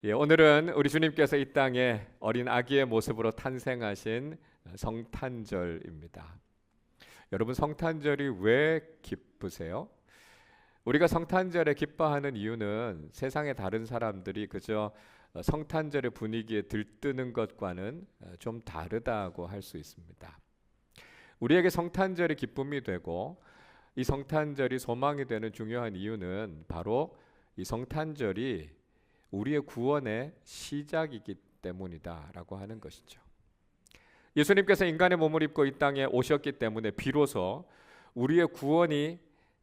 오늘은 우리 주님께서 이 땅에 어린 아기의 모습으로 탄생하신 성탄절입니다. 여러분, 성탄절이 왜 기쁘세요? 우리가 성탄절에 기뻐하는 이유는 세상의 다른 사람들이 그저 성탄절의 분위기에 들뜨는 것과는 좀 다르다고 할 수 있습니다. 우리에게 성탄절이 기쁨이 되고 이 성탄절이 소망이 되는 중요한 이유는 바로 이 성탄절이 우리의 구원의 시작이기 때문이다라고 하는 것이죠. 예수님께서 인간의 몸을 입고 이 땅에 오셨기 때문에 비로소 우리의 구원이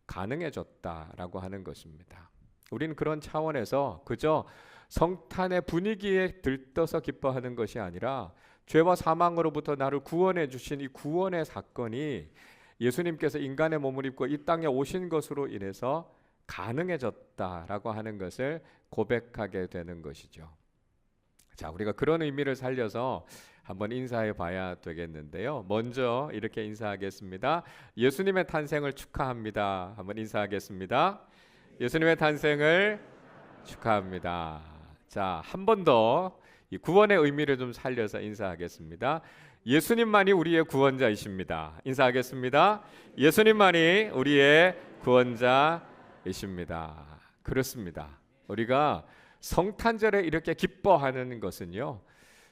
가능해졌다라고 하는 것입니다. 우리는 그런 차원에서 그저 성탄의 분위기에 들떠서 기뻐하는 것이 아니라 죄와 사망으로부터 나를 구원해 주신 이 구원의 사건이 예수님께서 인간의 몸을 입고 이 땅에 오신 것으로 인해서 가능해졌다라고 하는 것을 고백하게 되는 것이죠. 자, 우리가 그런 의미를 살려서 한번 인사해 봐야 되겠는데요. 먼저 이렇게 인사하겠습니다. 예수님의 탄생을 축하합니다. 한번 인사하겠습니다. 예수님의 탄생을 축하합니다. 자, 한 번 더 이 구원의 의미를 좀 살려서 인사하겠습니다. 예수님만이 우리의 구원자이십니다. 인사하겠습니다. 예수님만이 우리의 구원자이십니다. 그렇습니다. 우리가 성탄절에 이렇게 기뻐하는 것은요,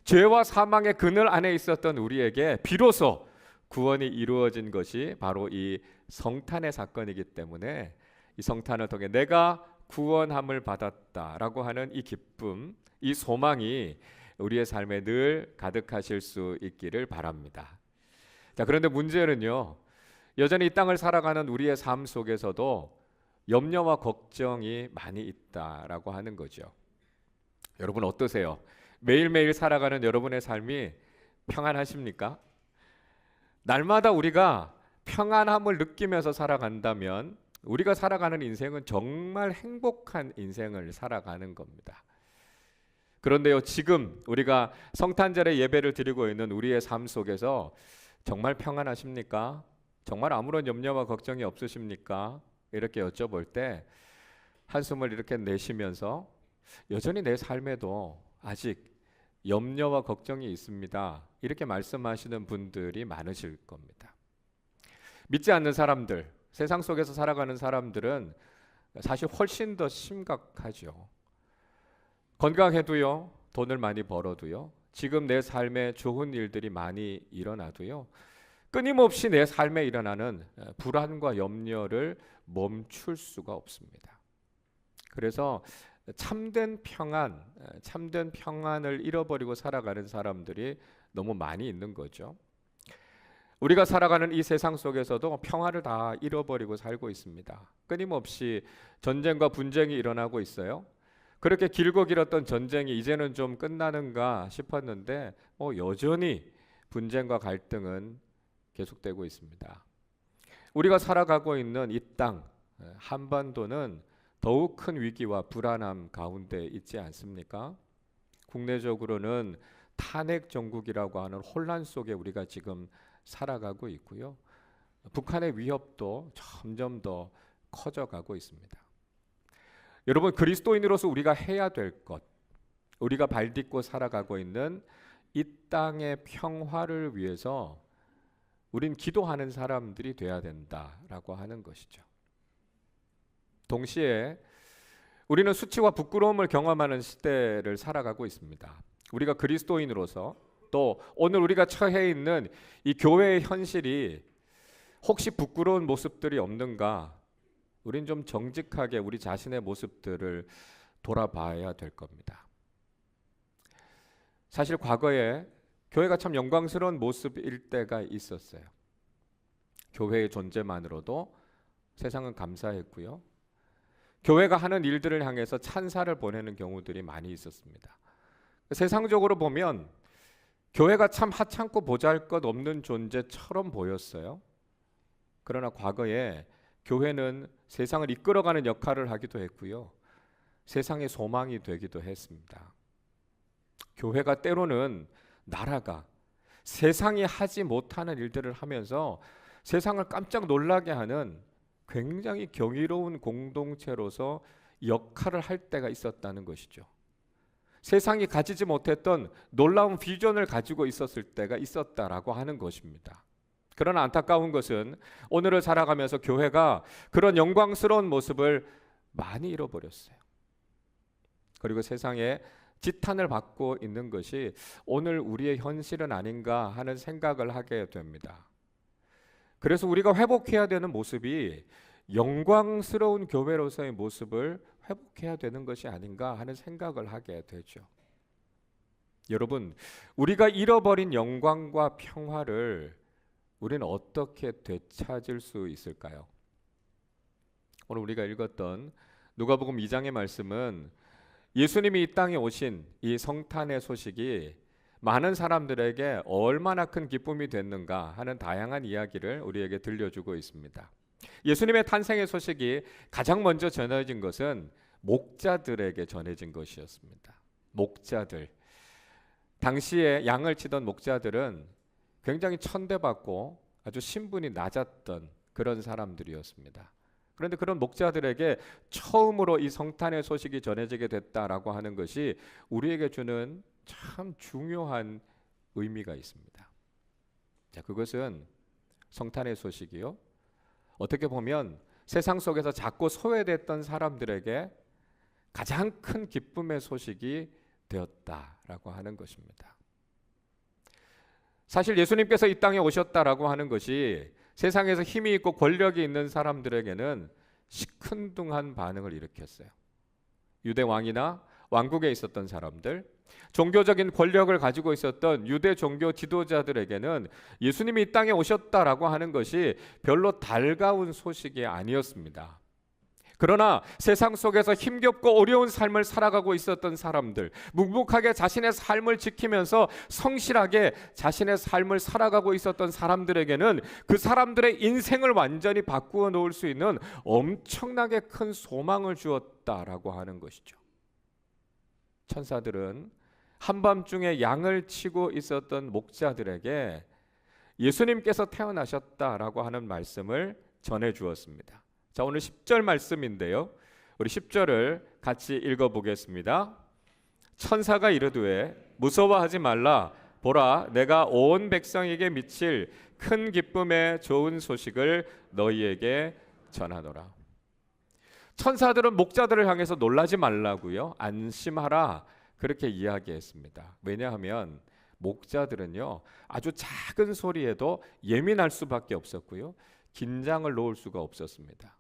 죄와 사망의 그늘 안에 있었던 우리에게 비로소 구원이 이루어진 것이 바로 이 성탄의 사건이기 때문에 이 성탄을 통해 내가 구원함을 받았다라고 하는 이 기쁨, 이 소망이 우리의 삶에 늘 가득하실 수 있기를 바랍니다. 자, 그런데 문제는요, 여전히 이 땅을 살아가는 우리의 삶 속에서도 염려와 걱정이 많이 있다라고 하는 거죠. 여러분 어떠세요? 매일매일 살아가는 여러분의 삶이 평안하십니까? 날마다 우리가 평안함을 느끼면서 살아간다면 우리가 살아가는 인생은 정말 행복한 인생을 살아가는 겁니다. 그런데요, 지금 우리가 성탄절에 예배를 드리고 있는 우리의 삶 속에서 정말 평안하십니까? 정말 아무런 염려와 걱정이 없으십니까? 이렇게 여쭤볼 때 한숨을 이렇게 내쉬면서 여전히 내 삶에도 아직 염려와 걱정이 있습니다, 이렇게 말씀하시는 분들이 많으실 겁니다. 믿지 않는 사람들, 세상 속에서 살아가는 사람들은 사실 훨씬 더 심각하죠. 건강해도요, 돈을 많이 벌어도요, 지금 내 삶에 좋은 일들이 많이 일어나도요, 끊임없이 내 삶에 일어나는 불안과 염려를 멈출 수가 없습니다. 그래서 참된 평안을 잃어버리고 살아가는 사람들이 너무 많이 있는 거죠. 우리가 살아가는 이 세상 속에서도 평화를 다 잃어버리고 살고 있습니다. 끊임없이 전쟁과 분쟁이 일어나고 있어요. 그렇게 길고 길었던 전쟁이 이제는 좀 끝나는가 싶었는데 여전히 분쟁과 갈등은 계속되고 있습니다. 우리가 살아가고 있는 이 땅 한반도는 더욱 큰 위기와 불안함 가운데 있지 않습니까? 국내적으로는 탄핵 정국이라고 하는 혼란 속에 우리가 지금 살아가고 있고요. 북한의 위협도 점점 더 커져가고 있습니다. 여러분, 그리스도인으로서 우리가 해야 될 것, 우리가 발딛고 살아가고 있는 이 땅의 평화를 위해서 우린 기도하는 사람들이 돼야 된다라고 하는 것이죠. 동시에 우리는 수치와 부끄러움을 경험하는 시대를 살아가고 있습니다. 우리가 그리스도인으로서 또 오늘 우리가 처해 있는 이 교회의 현실이 혹시 부끄러운 모습들이 없는가, 우린 좀 정직하게 우리 자신의 모습들을 돌아봐야 될 겁니다. 사실 과거에 교회가 참 영광스러운 모습일 때가 있었어요. 교회의 존재만으로도 세상은 감사했고요. 교회가 하는 일들을 향해서 찬사를 보내는 경우들이 많이 있었습니다. 세상적으로 보면 교회가 참 하찮고 보잘것없는 존재처럼 보였어요. 그러나 과거에 교회는 세상을 이끌어가는 역할을 하기도 했고요, 세상의 소망이 되기도 했습니다. 교회가 때로는 나라가 세상이 하지 못하는 일들을 하면서 세상을 깜짝 놀라게 하는 굉장히 경이로운 공동체로서 역할을 할 때가 있었다는 것이죠. 세상이 가지지 못했던 놀라운 비전을 가지고 있었을 때가 있었다라고 하는 것입니다. 그러나 안타까운 것은 오늘을 살아가면서 교회가 그런 영광스러운 모습을 많이 잃어버렸어요. 그리고 세상에 지탄을 받고 있는 것이 오늘 우리의 현실은 아닌가 하는 생각을 하게 됩니다. 그래서 우리가 회복해야 되는 모습이 영광스러운 교회로서의 모습을 회복해야 되는 것이 아닌가 하는 생각을 하게 되죠. 여러분, 우리가 잃어버린 영광과 평화를 우리는 어떻게 되찾을 수 있을까요? 오늘 우리가 읽었던 누가복음 2장의 말씀은 예수님이 이 땅에 오신 이 성탄의 소식이 많은 사람들에게 얼마나 큰 기쁨이 됐는가 하는 다양한 이야기를 우리에게 들려주고 있습니다. 예수님의 탄생의 소식이 가장 먼저 전해진 것은 목자들에게 전해진 것이었습니다. 목자들. 당시에 양을 치던 목자들은 굉장히 천대받고 아주 신분이 낮았던 그런 사람들이었습니다. 그런데 그런 목자들에게 처음으로 이 성탄의 소식이 전해지게 됐다라고 하는 것이 우리에게 주는 참 중요한 의미가 있습니다. 자, 그것은 성탄의 소식이요, 어떻게 보면 세상 속에서 작고 소외됐던 사람들에게 가장 큰 기쁨의 소식이 되었다라고 하는 것입니다. 사실 예수님께서 이 땅에 오셨다라고 하는 것이 세상에서 힘이 있고 권력이 있는 사람들에게는 시큰둥한 반응을 일으켰어요. 유대 왕이나 왕국에 있었던 사람들, 종교적인 권력을 가지고 있었던 유대 종교 지도자들에게는 예수님이 이 땅에 오셨다라고 하는 것이 별로 달가운 소식이 아니었습니다. 그러나 세상 속에서 힘겹고 어려운 삶을 살아가고 있었던 사람들, 묵묵하게 자신의 삶을 지키면서 성실하게 자신의 삶을 살아가고 있었던 사람들에게는 그 사람들의 인생을 완전히 바꾸어 놓을 수 있는 엄청나게 큰 소망을 주었다라고 하는 것이죠. 천사들은 한밤중에 양을 치고 있었던 목자들에게 예수님께서 태어나셨다라고 하는 말씀을 전해 주었습니다. 자, 오늘 10절 말씀인데요, 우리 10절을 같이 읽어보겠습니다. 천사가 이르되 무서워하지 말라. 보라, 내가 온 백성에게 미칠 큰 기쁨의 좋은 소식을 너희에게 전하노라. 천사들은 목자들을 향해서 놀라지 말라고요, 안심하라, 그렇게 이야기했습니다. 왜냐하면 목자들은요, 아주 작은 소리에도 예민할 수밖에 없었고요, 긴장을 놓을 수가 없었습니다.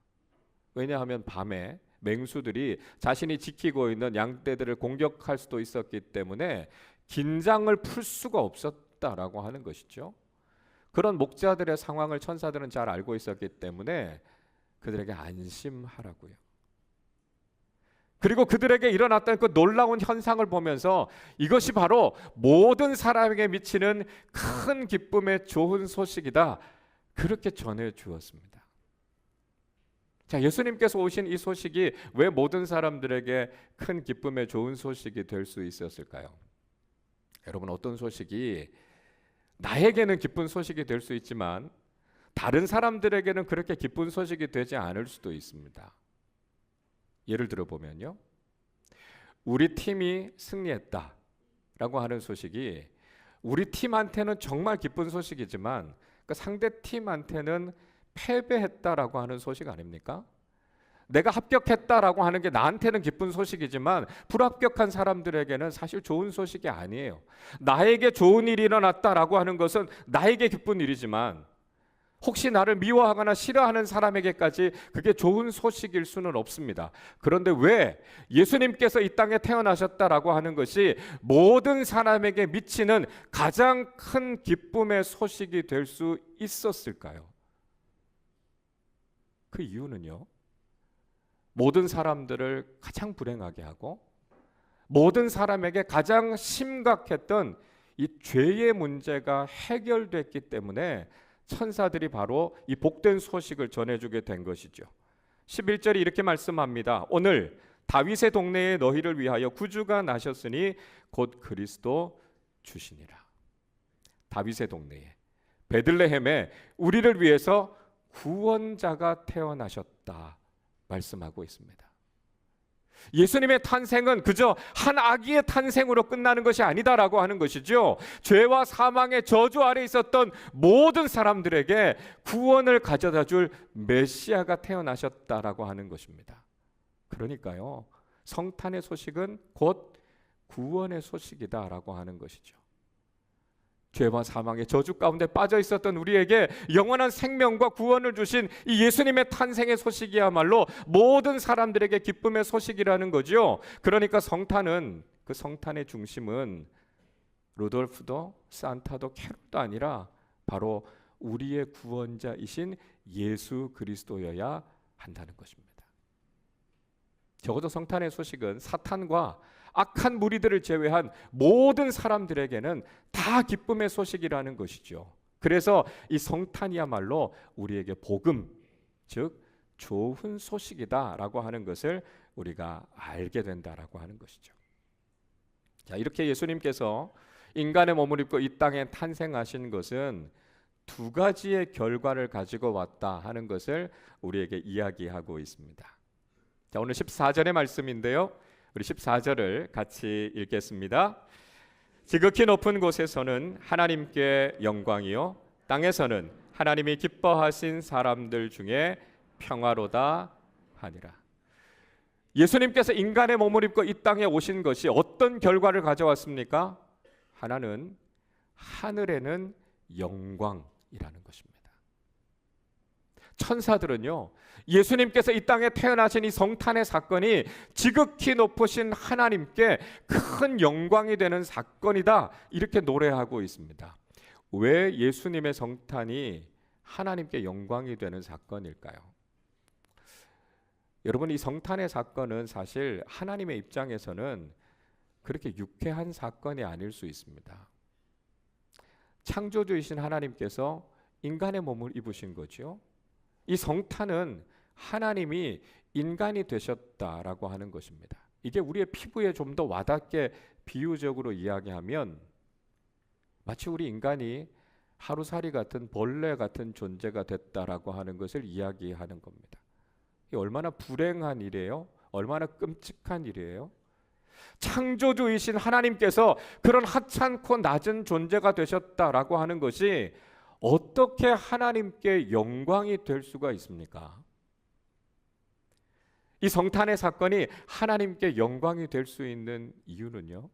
왜냐하면 밤에 맹수들이 자신이 지키고 있는 양떼들을 공격할 수도 있었기 때문에 긴장을 풀 수가 없었다라고 하는 것이죠. 그런 목자들의 상황을 천사들은 잘 알고 있었기 때문에 그들에게 안심하라고요. 그리고 그들에게 일어났던 그 놀라운 현상을 보면서 이것이 바로 모든 사람에게 미치는 큰 기쁨의 좋은 소식이다, 그렇게 전해 주었습니다. 자, 예수님께서 오신 이 소식이 왜 모든 사람들에게 큰 기쁨의 좋은 소식이 될 수 있었을까요? 여러분, 어떤 소식이 나에게는 기쁜 소식이 될 수 있지만 다른 사람들에게는 그렇게 기쁜 소식이 되지 않을 수도 있습니다. 예를 들어 보면요, 우리 팀이 승리했다라고 하는 소식이 우리 팀한테는 정말 기쁜 소식이지만 그 상대 팀한테는 패배했다라고 하는 소식 아닙니까? 내가 합격했다라고 하는 게 나한테는 기쁜 소식이지만 불합격한 사람들에게는 사실 좋은 소식이 아니에요. 나에게 좋은 일이 일어났다라고 하는 것은 나에게 기쁜 일이지만 혹시 나를 미워하거나 싫어하는 사람에게까지 그게 좋은 소식일 수는 없습니다. 그런데 왜 예수님께서 이 땅에 태어나셨다라고 하는 것이 모든 사람에게 미치는 가장 큰 기쁨의 소식이 될 수 있었을까요? 그 이유는요, 모든 사람들을 가장 불행하게 하고 모든 사람에게 가장 심각했던 이 죄의 문제가 해결됐기 때문에 천사들이 바로 이 복된 소식을 전해주게 된 것이죠. 11절이 이렇게 말씀합니다. 오늘 다윗의 동네에 너희를 위하여 구주가 나셨으니 곧 그리스도 주시니라. 다윗의 동네에, 베들레헴에 우리를 위해서 구원자가 태어나셨다 말씀하고 있습니다. 예수님의 탄생은 그저 한 아기의 탄생으로 끝나는 것이 아니다라고 하는 것이죠. 죄와 사망의 저주 아래 있었던 모든 사람들에게 구원을 가져다 줄 메시아가 태어나셨다라고 하는 것입니다. 그러니까요, 성탄의 소식은 곧 구원의 소식이다라고 하는 것이죠. 죄와 사망의 저주 가운데 빠져 있었던 우리에게 영원한 생명과 구원을 주신 이 예수님의 탄생의 소식이야말로 모든 사람들에게 기쁨의 소식이라는 거죠. 그러니까 성탄은, 그 성탄의 중심은 루돌프도 산타도 캐롤도 아니라 바로 우리의 구원자이신 예수 그리스도여야 한다는 것입니다. 적어도 성탄의 소식은 사탄과 악한 무리들을 제외한 모든 사람들에게는 다 기쁨의 소식이라는 것이죠. 그래서 이 성탄이야말로 우리에게 복음, 즉 좋은 소식이다라고 하는 것을 우리가 알게 된다라고 하는 것이죠. 자, 이렇게 예수님께서 인간의 몸을 입고 이 땅에 탄생하신 것은 두 가지의 결과를 가지고 왔다 하는 것을 우리에게 이야기하고 있습니다. 자, 오늘 14절의 말씀인데요. 우리 14절을 같이 읽겠습니다. 지극히 높은 곳에서는 하나님께 영광이요, 땅에서는 하나님이 기뻐하신 사람들 중에 평화로다 하니라. 예수님께서 인간의 몸을 입고 이 땅에 오신 것이 어떤 결과를 가져왔습니까? 하나는 하늘에는 영광이라는 것입니다. 천사들은요, 예수님께서 이 땅에 태어나신 이 성탄의 사건이 지극히 높으신 하나님께 큰 영광이 되는 사건이다, 이렇게 노래하고 있습니다. 왜 예수님의 성탄이 하나님께 영광이 되는 사건일까요? 여러분, 이 성탄의 사건은 사실 하나님의 입장에서는 그렇게 유쾌한 사건이 아닐 수 있습니다. 창조주이신 하나님께서 인간의 몸을 입으신 거죠. 이 성탄은 하나님이 인간이 되셨다라고 하는 것입니다. 이게 우리의 피부에 좀 더 와닿게 비유적으로 이야기하면 마치 우리 인간이 하루살이 같은 벌레 같은 존재가 됐다라고 하는 것을 이야기하는 겁니다. 이게 얼마나 불행한 일이에요? 얼마나 끔찍한 일이에요? 창조주이신 하나님께서 그런 하찮고 낮은 존재가 되셨다라고 하는 것이 어떻게 하나님께 영광이 될 수가 있습니까? 이 성탄의 사건이 하나님께 영광이 될 수 있는 이유는요,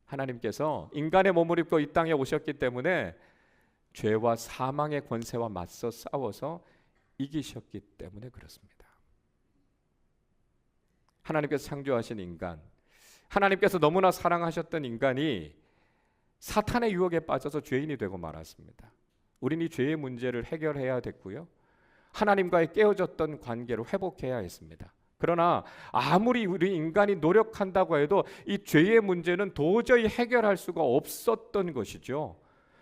하나님께서 인간의 몸을 입고 이 땅에 오셨기 때문에 죄와 사망의 권세와 맞서 싸워서 이기셨기 때문에 그렇습니다. 하나님께서 창조하신 인간, 하나님께서 너무나 사랑하셨던 인간이 사탄의 유혹에 빠져서 죄인이 되고 말았습니다. 우리는 이 죄의 문제를 해결해야 됐고요, 하나님과의 깨어졌던 관계를 회복해야 했습니다. 그러나 아무리 우리 인간이 노력한다고 해도 이 죄의 문제는 도저히 해결할 수가 없었던 것이죠.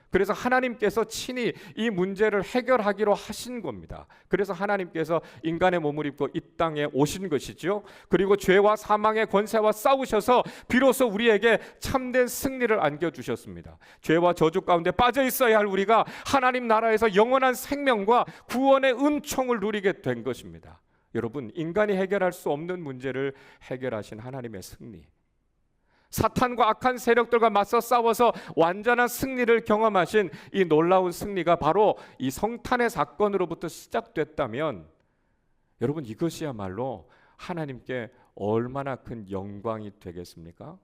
그래서 하나님께서 친히 이 문제를 해결하기로 하신 겁니다. 그래서 하나님께서 인간의 몸을 입고 이 땅에 오신 것이죠. 그리고 죄와 사망의 권세와 싸우셔서 비로소 우리에게 참된 승리를 안겨주셨습니다. 죄와 저주 가운데 빠져 있어야 할 우리가 하나님 나라에서 영원한 생명과 구원의 은총을 누리게 된 것입니다. 여러분, 인간이 해결할 수 없는 문제를 해결하신 하나님의 승리, 사탄과 악한 세력들과 맞서 싸워서 완전한 승리를 경험하신 이 놀라운 승리가 바로 이 성탄의 사건으로부터 시작됐다면, 여러분, 이것이야말로 하나님께 얼마나 큰 영광이 되겠습니까?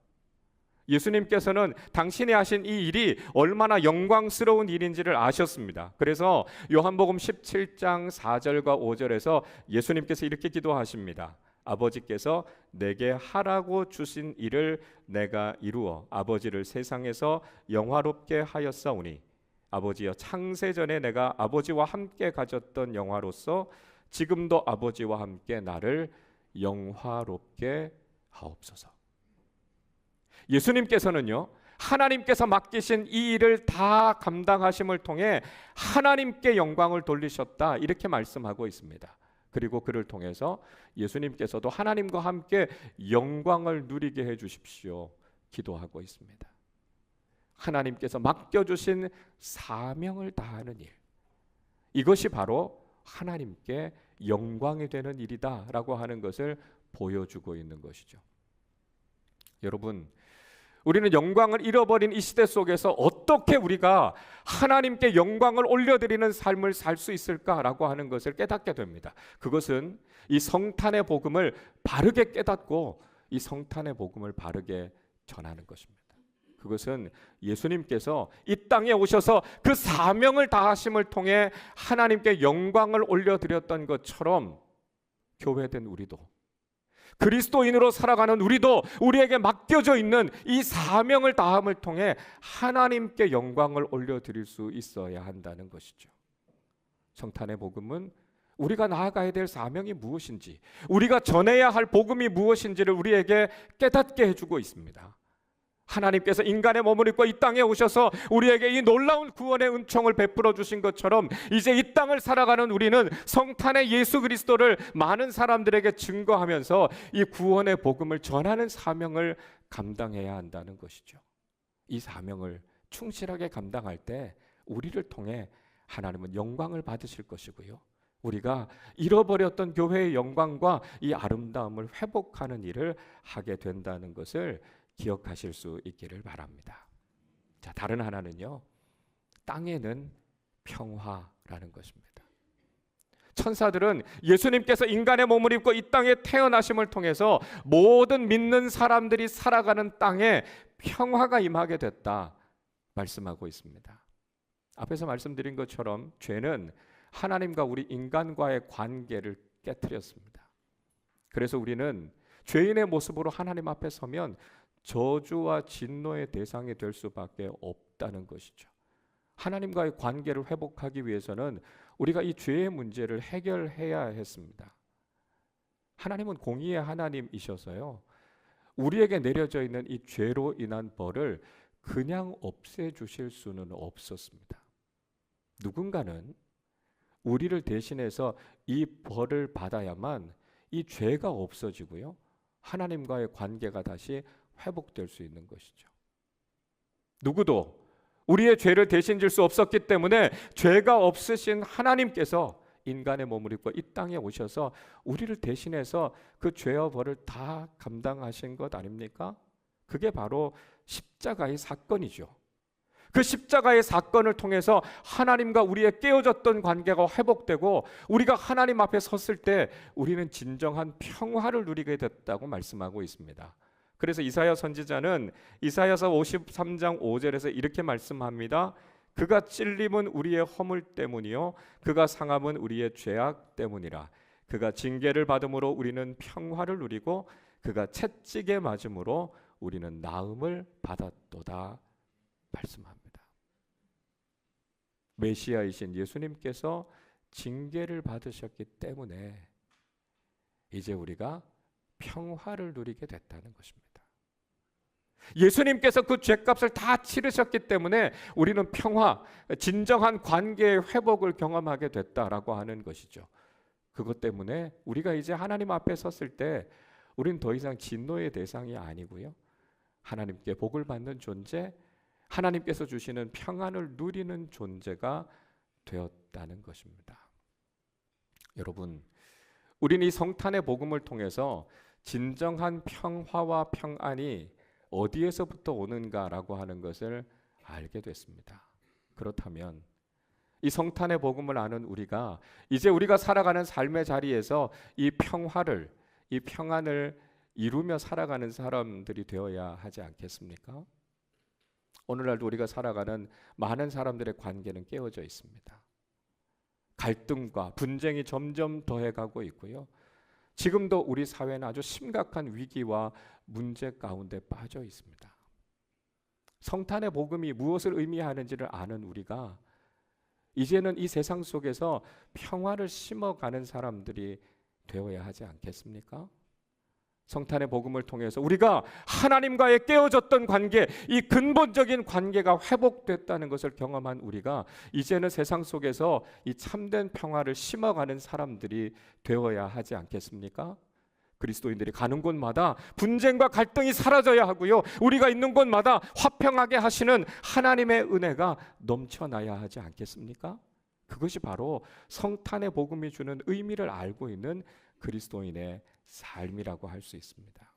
예수님께서는 당신이 하신 이 일이 얼마나 영광스러운 일인지를 아셨습니다. 그래서 요한복음 17장 4절과 5절에서 예수님께서 이렇게 기도하십니다. 아버지께서 내게 하라고 주신 일을 내가 이루어 아버지를 세상에서 영화롭게 하였사오니, 아버지여, 창세전에 내가 아버지와 함께 가졌던 영화로서 지금도 아버지와 함께 나를 영화롭게 하옵소서. 예수님께서는요, 하나님께서 맡기신 이 일을 다 감당하심을 통해 하나님께 영광을 돌리셨다, 이렇게 말씀하고 있습니다. 그리고 그를 통해서 예수님께서도 하나님과 함께 영광을 누리게 해주십시오 기도하고 있습니다. 하나님께서 맡겨주신 사명을 다하는 일, 이것이 바로 하나님께 영광이 되는 일이다 라고 하는 것을 보여주고 있는 것이죠. 여러분, 우리는 영광을 잃어버린 이 시대 속에서 어떻게 우리가 하나님께 영광을 올려드리는 삶을 살 수 있을까라고 하는 것을 깨닫게 됩니다. 그것은 이 성탄의 복음을 바르게 깨닫고 이 성탄의 복음을 바르게 전하는 것입니다. 그것은 예수님께서 이 땅에 오셔서 그 사명을 다하심을 통해 하나님께 영광을 올려드렸던 것처럼 교회된 우리도, 그리스도인으로 살아가는 우리도 우리에게 맡겨져 있는 이 사명을 다함을 통해 하나님께 영광을 올려드릴 수 있어야 한다는 것이죠. 성탄의 복음은 우리가 나아가야 될 사명이 무엇인지, 우리가 전해야 할 복음이 무엇인지를 우리에게 깨닫게 해주고 있습니다. 하나님께서 인간의 몸을 입고 이 땅에 오셔서 우리에게 이 놀라운 구원의 은총을 베풀어 주신 것처럼 이제 이 땅을 살아가는 우리는 성탄의 예수 그리스도를 많은 사람들에게 증거하면서 이 구원의 복음을 전하는 사명을 감당해야 한다는 것이죠. 이 사명을 충실하게 감당할 때 우리를 통해 하나님은 영광을 받으실 것이고요, 우리가 잃어버렸던 교회의 영광과 이 아름다움을 회복하는 일을 하게 된다는 것을 기억하실 수 있기를 바랍니다. 자, 다른 하나는요, 땅에는 평화라는 것입니다. 천사들은 예수님께서 인간의 몸을 입고 이 땅에 태어나심을 통해서 모든 믿는 사람들이 살아가는 땅에 평화가 임하게 됐다 말씀하고 있습니다. 앞에서 말씀드린 것처럼 죄는 하나님과 우리 인간과의 관계를 깨트렸습니다. 그래서 우리는 죄인의 모습으로 하나님 앞에 서면 저주와 진노의 대상이 될 수밖에 없다는 것이죠. 하나님과의 관계를 회복하기 위해서는 우리가 이 죄의 문제를 해결해야 했습니다. 하나님은 공의의 하나님이셔서요, 우리에게 내려져 있는 이 죄로 인한 벌을 그냥 없애주실 수는 없었습니다. 누군가는 우리를 대신해서 이 벌을 받아야만 이 죄가 없어지고요, 하나님과의 관계가 다시 회복될 수 있는 것이죠. 누구도 우리의 죄를 대신 질 수 없었기 때문에 죄가 없으신 하나님께서 인간의 몸을 입고 이 땅에 오셔서 우리를 대신해서 그 죄와 벌을 다 감당하신 것 아닙니까? 그게 바로 십자가의 사건이죠. 그 십자가의 사건을 통해서 하나님과 우리의 깨어졌던 관계가 회복되고 우리가 하나님 앞에 섰을 때 우리는 진정한 평화를 누리게 됐다고 말씀하고 있습니다. 그래서 이사야 선지자는 이사야서 53장 5절에서 이렇게 말씀합니다. 그가 찔림은 우리의 허물 때문이요 그가 상함은 우리의 죄악 때문이라. 그가 징계를 받음으로 우리는 평화를 누리고 그가 채찍에 맞음으로 우리는 나음을 받았도다 말씀합니다. 메시아이신 예수님께서 징계를 받으셨기 때문에 이제 우리가 평화를 누리게 됐다는 것입니다. 예수님께서 그 죄값을 다 치르셨기 때문에 우리는 평화, 진정한 관계의 회복을 경험하게 됐다라고 하는 것이죠. 그것 때문에 우리가 이제 하나님 앞에 섰을 때 우리는 더 이상 진노의 대상이 아니고요, 하나님께 복을 받는 존재, 하나님께서 주시는 평안을 누리는 존재가 되었다는 것입니다. 여러분, 우리는 이 성탄의 복음을 통해서 진정한 평화와 평안이 어디에서부터 오는가라고 하는 것을 알게 됐습니다. 그렇다면 이 성탄의 복음을 아는 우리가 이제 우리가 살아가는 삶의 자리에서 이 평화를, 이 평안을 이루며 살아가는 사람들이 되어야 하지 않겠습니까? 오늘날도 우리가 살아가는 많은 사람들의 관계는 깨어져 있습니다. 갈등과 분쟁이 점점 더해가고 있고요, 지금도 우리 사회는 아주 심각한 위기와 문제 가운데 빠져 있습니다. 성탄의 복음이 무엇을 의미하는지를 아는 우리가 이제는 이 세상 속에서 평화를 심어가는 사람들이 되어야 하지 않겠습니까? 성탄의 복음을 통해서 우리가 하나님과의 깨어졌던 관계, 이 근본적인 관계가 회복됐다는 것을 경험한 우리가 이제는 세상 속에서 이 참된 평화를 심어가는 사람들이 되어야 하지 않겠습니까? 그리스도인들이 가는 곳마다 분쟁과 갈등이 사라져야 하고요, 우리가 있는 곳마다 화평하게 하시는 하나님의 은혜가 넘쳐나야 하지 않겠습니까? 그것이 바로 성탄의 복음이 주는 의미를 알고 있는 그리스도인의 삶이라고 할 수 있습니다.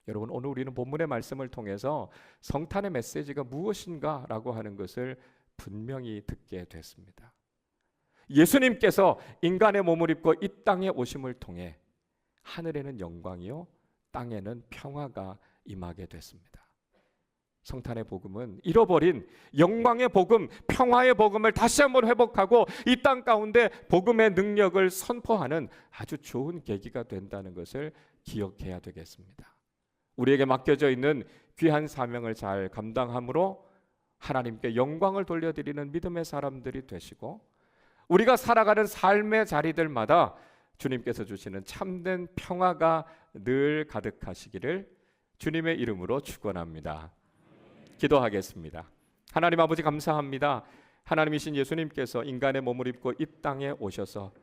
여러분, 오늘 우리는 본문의 말씀을 통해서 성탄의 메시지가 무엇인가라고 하는 것을 분명히 듣게 됐습니다. 예수님께서 인간의 몸을 입고 이 땅에 오심을 통해 하늘에는 영광이요 땅에는 평화가 임하게 됐습니다. 성탄의 복음은 잃어버린 영광의 복음, 평화의 복음을 다시 한번 회복하고 이 땅 가운데 복음의 능력을 선포하는 아주 좋은 계기가 된다는 것을 기억해야 되겠습니다. 우리에게 맡겨져 있는 귀한 사명을 잘 감당함으로 하나님께 영광을 돌려드리는 믿음의 사람들이 되시고, 우리가 살아가는 삶의 자리들마다 주님께서 주시는 참된 평화가 늘 가득하시기를 주님의 이름으로 축원합니다. 기도하겠습니다. 하나님 아버지, 감사합니다. 하나님이신 예수님께서 인간의 몸을 입고 이 땅에 오셔서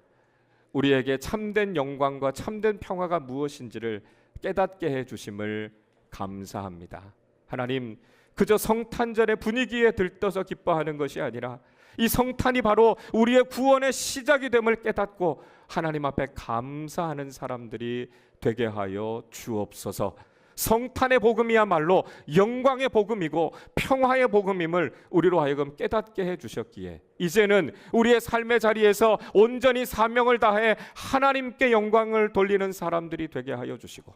우리에게 참된 영광과 참된 평화가 무엇인지를 깨닫게 해주심을 감사합니다. 하나님, 그저 성탄절의 분위기에 들떠서 기뻐하는 것이 아니라 이 성탄이 바로 우리의 구원의 시작이 됨을 깨닫고 하나님 앞에 감사하는 사람들이 되게 하여 주옵소서. 성탄의 복음이야말로 영광의 복음이고 평화의 복음임을 우리로 하여금 깨닫게 해주셨기에 이제는 우리의 삶의 자리에서 온전히 사명을 다해 하나님께 영광을 돌리는 사람들이 되게 하여 주시고,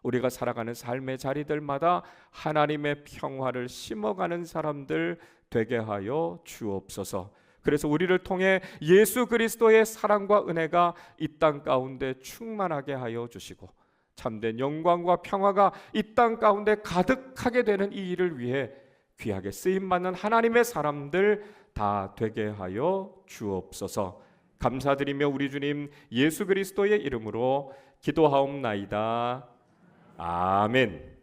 우리가 살아가는 삶의 자리들마다 하나님의 평화를 심어가는 사람들 되게 하여 주옵소서. 그래서 우리를 통해 예수 그리스도의 사랑과 은혜가 이 땅 가운데 충만하게 하여 주시고 참된 영광과 평화가 이 땅 가운데 가득하게 되는 이 일을 위해 귀하게 쓰임받는 하나님의 사람들 다 되게 하여 주옵소서. 감사드리며 우리 주님 예수 그리스도의 이름으로 기도하옵나이다. 아멘.